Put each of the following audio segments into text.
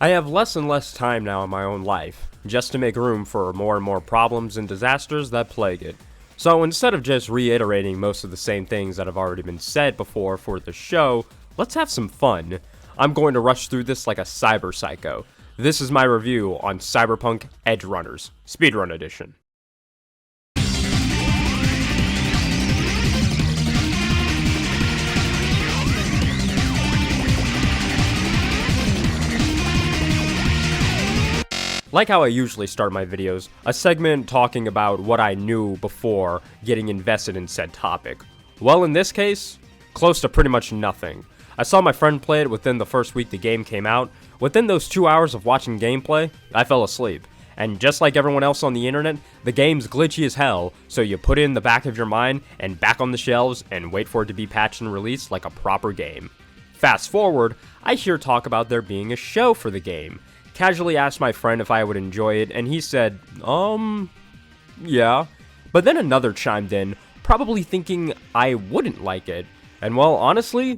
I have less and less time now in my own life, just to make room for more and more problems and disasters that plague it. So instead of just reiterating most of the same things that have already been said before for the show, let's have some fun. I'm going to rush through this like a cyber psycho. This is my review on Cyberpunk Edgerunners, Speedrun Edition. Like how I usually start my videos, a segment talking about what I knew before getting invested in said topic. Well, in this case, close to pretty much nothing. I saw my friend play it within the first week the game came out. Within those 2 hours of watching gameplay, I fell asleep. And just like everyone else on the internet, the game's glitchy as hell, so you put it in the back of your mind and back on the shelves and wait for it to be patched and released like a proper game. Fast forward, I hear talk about there being a show for the game. Casually asked my friend if I would enjoy it, and he said, yeah. But then another chimed in, probably thinking I wouldn't like it. And well, honestly,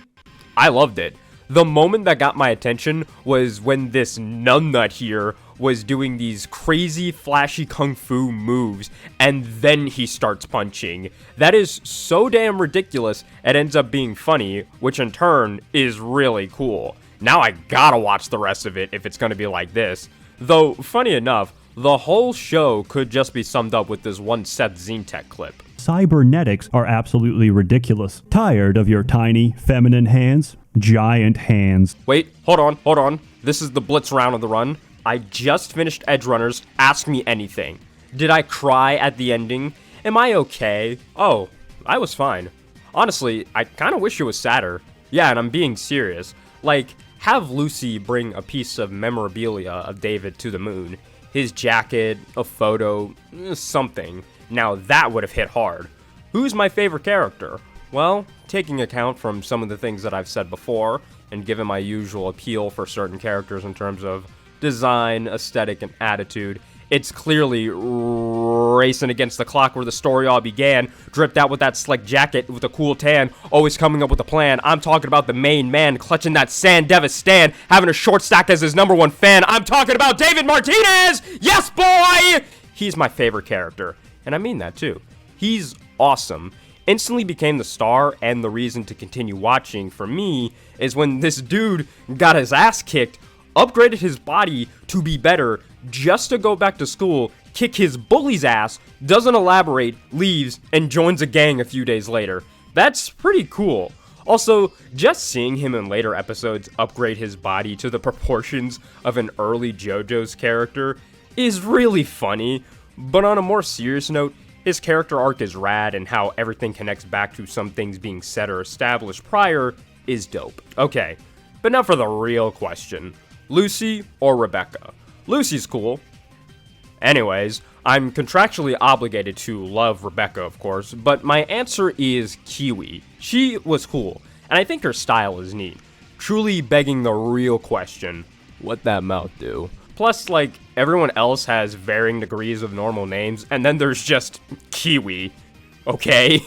I loved it. The moment that got my attention was when this nunnut here was doing these crazy flashy kung fu moves, and then he starts punching. That is so damn ridiculous, it ends up being funny, which in turn is really cool. Now I gotta watch the rest of it if it's gonna be like this. Though, funny enough, the whole show could just be summed up with this one Seth Zintek clip. Cybernetics are absolutely ridiculous. Tired of your tiny, feminine hands? Giant hands. Wait, hold on. This is the Blitz round of the run. I just finished Edgerunners. Ask me anything. Did I cry at the ending? Am I okay? Oh, I was fine. Honestly, I kinda wish it was sadder. Yeah, and I'm being serious. Like, have Lucy bring a piece of memorabilia of David to the moon. His jacket, a photo, something. Now that would have hit hard. Who's my favorite character? Well, taking account from some of the things that I've said before, and given my usual appeal for certain characters in terms of design, aesthetic, and attitude, it's clearly racing against the clock where the story all began, dripped out with that slick jacket with a cool tan, always coming up with a plan. I'm talking about the main man, clutching that San Devis stand, having a short stack as his #1 fan. I'm talking about David Martinez! Yes, boy! He's my favorite character, and I mean that too. He's awesome. Instantly became the star, and the reason to continue watching for me is when this dude got his ass kicked, upgraded his body to be better, just to go back to school, kick his bully's ass, doesn't elaborate, leaves, and joins a gang a few days later. That's pretty cool. Also, just seeing him in later episodes upgrade his body to the proportions of an early JoJo's character is really funny, but on a more serious note, his character arc is rad, and how everything connects back to some things being said or established prior is dope. Okay, but now for the real question. Lucy or Rebecca? Lucy's cool. Anyways, I'm contractually obligated to love Rebecca, of course, but my answer is Kiwi. She was cool, and I think her style is neat. Truly begging the real question, what that mouth do? Plus, like, everyone else has varying degrees of normal names, and then there's just Kiwi. Okay?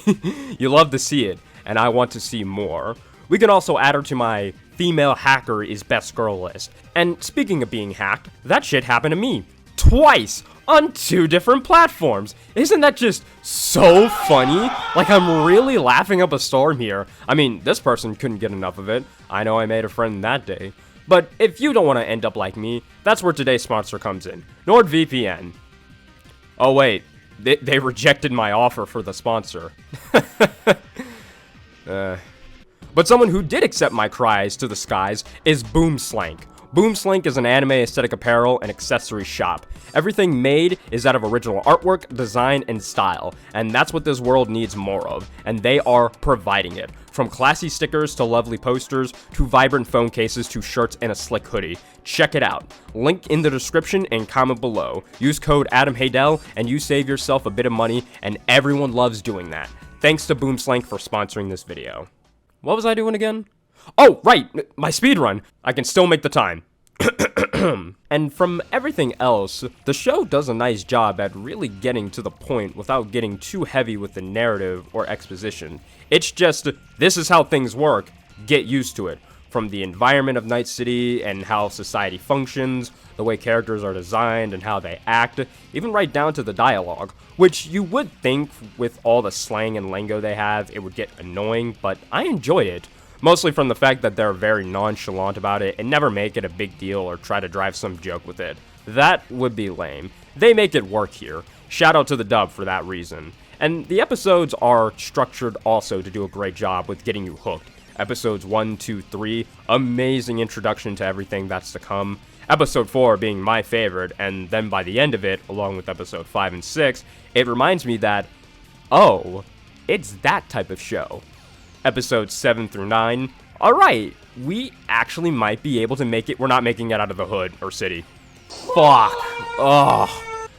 You love to see it, and I want to see more. We can also add her to my female hacker is best girl list. And speaking of being hacked, that shit happened to me. Twice! On 2 different platforms! Isn't that just so funny? Like, I'm really laughing up a storm here. I mean, this person couldn't get enough of it. I know I made a friend that day. But if you don't want to end up like me, that's where today's sponsor comes in. NordVPN. Oh wait, they rejected my offer for the sponsor. But someone who did accept my cries to the skies is BoomSlank. BoomSlank is an anime aesthetic apparel and accessory shop. Everything made is out of original artwork, design, and style, and that's what this world needs more of, and they are providing it. From classy stickers to lovely posters, to vibrant phone cases to shirts and a slick hoodie. Check it out. Link in the description and comment below. Use code AdamHaydel and you save yourself a bit of money, and everyone loves doing that. Thanks to BoomSlank for sponsoring this video. What was I doing again? Oh, right, my speedrun. I can still make the time. And from everything else, the show does a nice job at really getting to the point without getting too heavy with the narrative or exposition. It's just, this is how things work, get used to it. from the environment of Night City and how society functions, the way characters are designed and how they act, even right down to the dialogue, which you would think with all the slang and lingo they have, it would get annoying, but I enjoyed it. Mostly from the fact that they're very nonchalant about it and never make it a big deal or try to drive some joke with it. That would be lame. They make it work here. Shout out to the dub for that reason. And the episodes are structured also to do a great job with getting you hooked. Episodes 1, 2, 3, amazing introduction to everything that's to come. Episode 4 being my favorite, and then by the end of it, along with episode 5 and 6, it reminds me that, oh, it's that type of show. Episodes 7 through 9, alright, we actually might be able to make it. We're not making it out of the hood or city. Fuck. Ugh.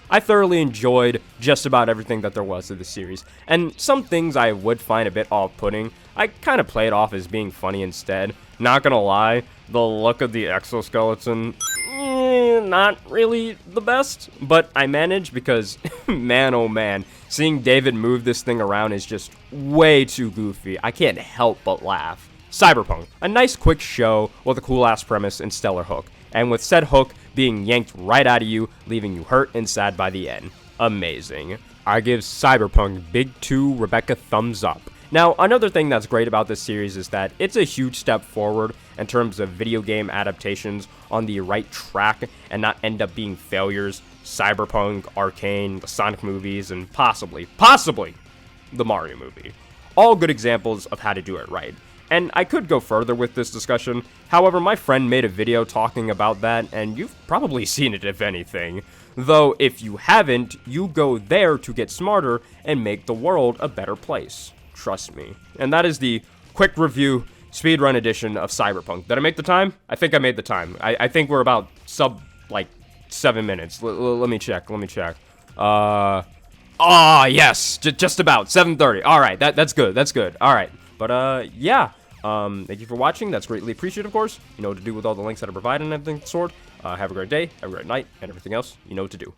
I thoroughly enjoyed just about everything that there was to the series, and some things I would find a bit off-putting, I kind of play it off as being funny instead. Not gonna lie, the look of the exoskeleton, not really the best, but I managed because, man oh man, seeing David move this thing around is just way too goofy. I can't help but laugh. Cyberpunk, a nice quick show with a cool-ass premise and stellar hook, and with said hook being yanked right out of you, leaving you hurt and sad by the end. Amazing. I give Cyberpunk big 2 Rebecca thumbs up. Now, another thing that's great about this series is that it's a huge step forward in terms of video game adaptations on the right track and not end up being failures. Cyberpunk, Arcane, the Sonic movies, and possibly the Mario movie. All good examples of how to do it right. And I could go further with this discussion, however my friend made a video talking about that, and you've probably seen it if anything. Though if you haven't, you go there to get smarter and make the world a better place. Trust me. And that is the quick review speedrun edition of Cyberpunk. Did I make the time? I think I made the time. I think we're about 7 minutes. Let me check. Yes, just about 7:30. All right, that's good. All right. But, yeah, thank you for watching. That's greatly appreciated, of course. You know what to do with all the links that are provided and everything of the sort. Have a great day, have a great night, and everything else, you know what to do.